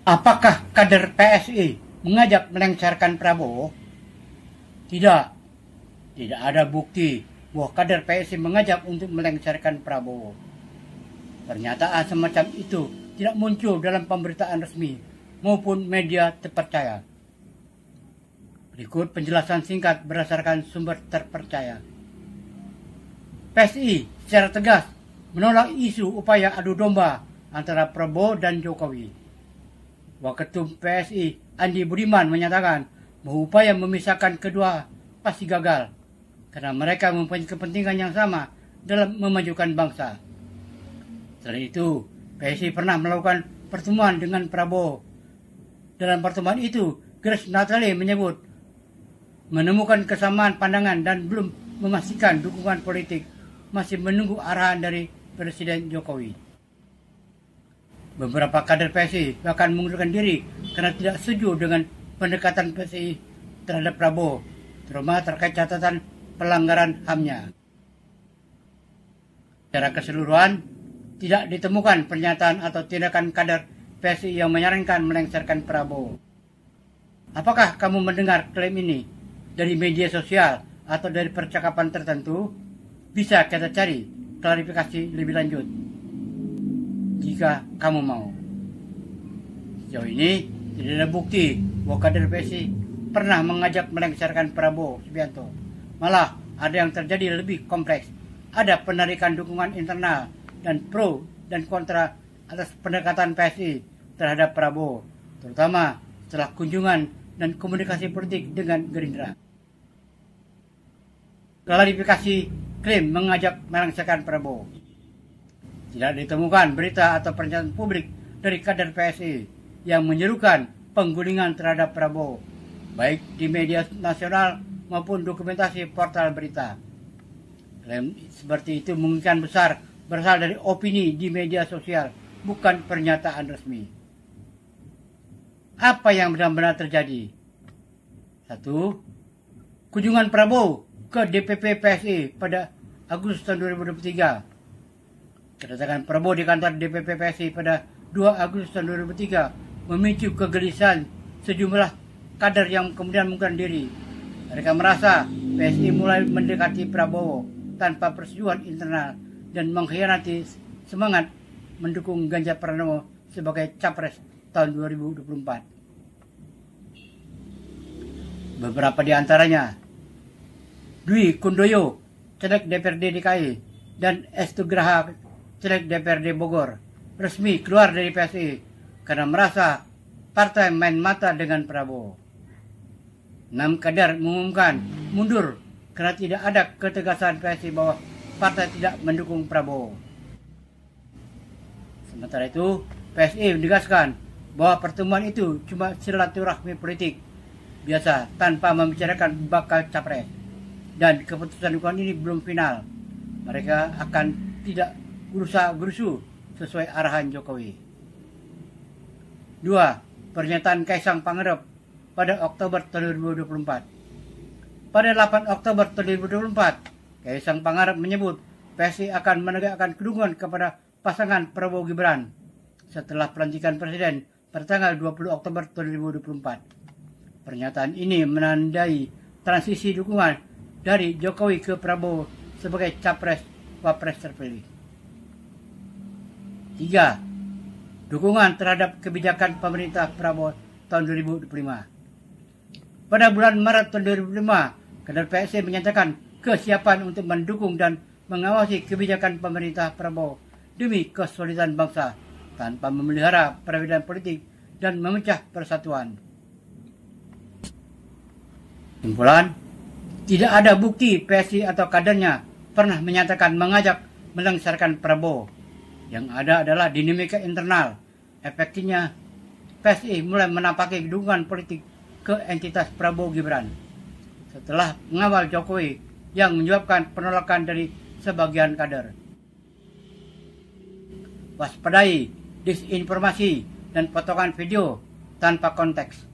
Apakah kader PSI mengajak melengsarkan Prabowo? Tidak. Tidak ada bukti bahwa kader PSI mengajak untuk melengsarkan Prabowo. Pernyataan semacam itu tidak muncul dalam pemberitaan resmi maupun media terpercaya. Berikut penjelasan singkat berdasarkan sumber terpercaya. PSI secara tegas menolak isu upaya adu domba antara Prabowo dan Jokowi. Waketum PSI Andi Budiman menyatakan bahwa upaya memisahkan kedua pasti gagal karena mereka mempunyai kepentingan yang sama dalam memajukan bangsa. Selain itu, PSI pernah melakukan pertemuan dengan Prabowo. Dalam pertemuan itu, Grace Natali menyebut menemukan kesamaan pandangan dan belum memastikan dukungan politik, masih menunggu arahan dari Presiden Jokowi. Beberapa kader PSI bahkan mengundurkan diri karena tidak setuju dengan pendekatan PSI terhadap Prabowo, terutama terkait catatan pelanggaran HAM-nya. Secara keseluruhan, tidak ditemukan pernyataan atau tindakan kader PSI yang menyarankan melengsarkan Prabowo. Apakah kamu mendengar klaim ini dari media sosial atau dari percakapan tertentu? Bisa kita cari klarifikasi lebih lanjut jika kamu mau. Sejauh ini tidak ada bukti bahwa kader PSI pernah mengajak melengsarkan Prabowo Subianto. Malah ada yang terjadi lebih kompleks. Ada penarikan dukungan internal dan pro dan kontra atas pendekatan PSI terhadap Prabowo, terutama setelah kunjungan dan komunikasi politik dengan Gerindra. Klarifikasi klaim mengajak melengsarkan Prabowo. Tidak ditemukan berita atau pernyataan publik dari kader PSI yang menyerukan penggulingan terhadap Prabowo, baik di media nasional maupun dokumentasi portal berita. Klaim seperti itu kemungkinan besar berasal dari opini di media sosial, bukan pernyataan resmi. Apa yang benar-benar terjadi? 1. Kunjungan Prabowo ke DPP PSI pada Agustus tahun 2023. Kedatangan Prabowo di kantor DPP PSI pada 2 Agustus tahun 2003 memicu kegelisahan sejumlah kader yang kemudian mengundurkan diri. Mereka merasa PSI mulai mendekati Prabowo tanpa persetujuan internal dan mengkhianati semangat mendukung Ganjar Pranowo sebagai capres tahun 2024. Beberapa di antaranya, Dwi Kundoyo, caleg DPRD DKI, dan Estugraha, caleg DPRD Bogor, resmi keluar dari PSI karena merasa partai main mata dengan Prabowo. 6 kader mengumumkan mundur karena tidak ada ketegasan PSI bahwa partai tidak mendukung Prabowo. Sementara itu, PSI menegaskan bahwa pertemuan itu cuma silaturahmi politik biasa tanpa membicarakan bakal capres. Dan keputusan dukungan ini belum final. Mereka akan tidak gerusa-gerusu sesuai arahan Jokowi. 2. Pernyataan Kaisang Pangarep pada Oktober tahun 2024. Pada 8 Oktober tahun 2024, Kaisang Pangarep menyebut PSI akan menegakkan dukungan kepada pasangan Prabowo Gibran setelah pelantikan presiden pada tanggal 20 Oktober tahun 2024. Pernyataan ini menandai transisi dukungan dari Jokowi ke Prabowo sebagai capres-wapres terpilih. 3. Dukungan terhadap kebijakan pemerintah Prabowo tahun 2025. Pada bulan Maret tahun 2005, kader PSI menyatakan kesiapan untuk mendukung dan mengawasi kebijakan pemerintah Prabowo demi kesolidan bangsa tanpa memelihara perbedaan politik dan memecah persatuan. Simpulan, tidak ada bukti PSI atau kadernya pernah menyatakan mengajak melengsarkan Prabowo. Yang ada adalah dinamika internal. Efeknya, PSI mulai menampaki dukungan politik ke entitas Prabowo Gibran setelah mengawal Jokowi yang menyebabkan penolakan dari sebagian kader. Waspadai disinformasi dan potongan video tanpa konteks.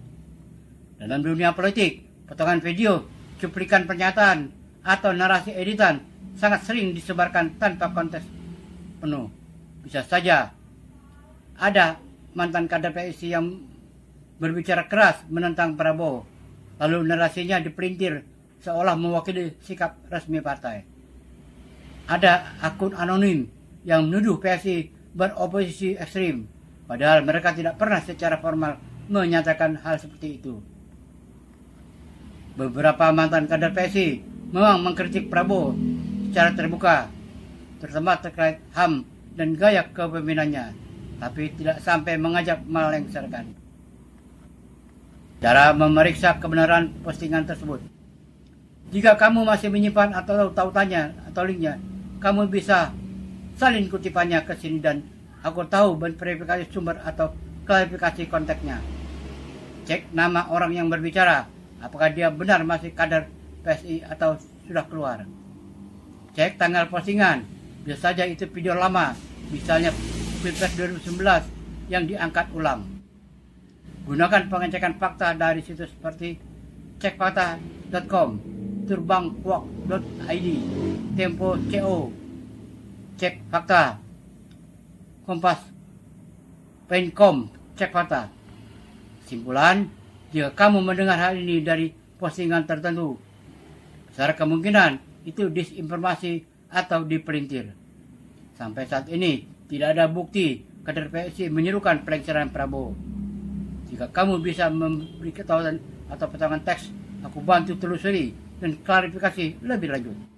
Dalam dunia politik, potongan video, cuplikan pernyataan, atau narasi editan sangat sering disebarkan tanpa konteks penuh. Bisa saja ada mantan kader PSI yang berbicara keras menentang Prabowo, lalu narasinya dipelintir seolah mewakili sikap resmi partai. Ada akun anonim yang menuduh PSI beroposisi ekstrim, padahal mereka tidak pernah secara formal menyatakan hal seperti itu. Beberapa mantan kader PSI memang mengkritik Prabowo secara terbuka, terutama terkait HAM dan gaya kepemimpinannya, tapi tidak sampai mengajak melengsarkan. Cara memeriksa kebenaran postingan tersebut. Jika kamu masih menyimpan atau tautannya atau linknya, kamu bisa salin kutipannya ke sini dan aku tahu verifikasi sumber atau klarifikasi konteksnya. Cek nama orang yang berbicara, apakah dia benar masih kader PSI atau sudah keluar. Cek tanggal postingan, bisa saja itu video lama, misalnya Pilpres 2019 yang diangkat ulang. Gunakan pengecekan fakta dari situs seperti cekfakta.com, terbangkuak.id, tempo.co, cek fakta, kompas, pencom, cek fakta. Simpulan, jika kamu mendengar hal ini dari postingan tertentu, besar kemungkinan itu disinformasi atau dipelintir. Sampai saat ini, tidak ada bukti kader PSI menyerukan pelengseran Prabowo. Jika kamu bisa memberi ketahuan atau potongan teks, aku bantu telusuri dan klarifikasi lebih lanjut.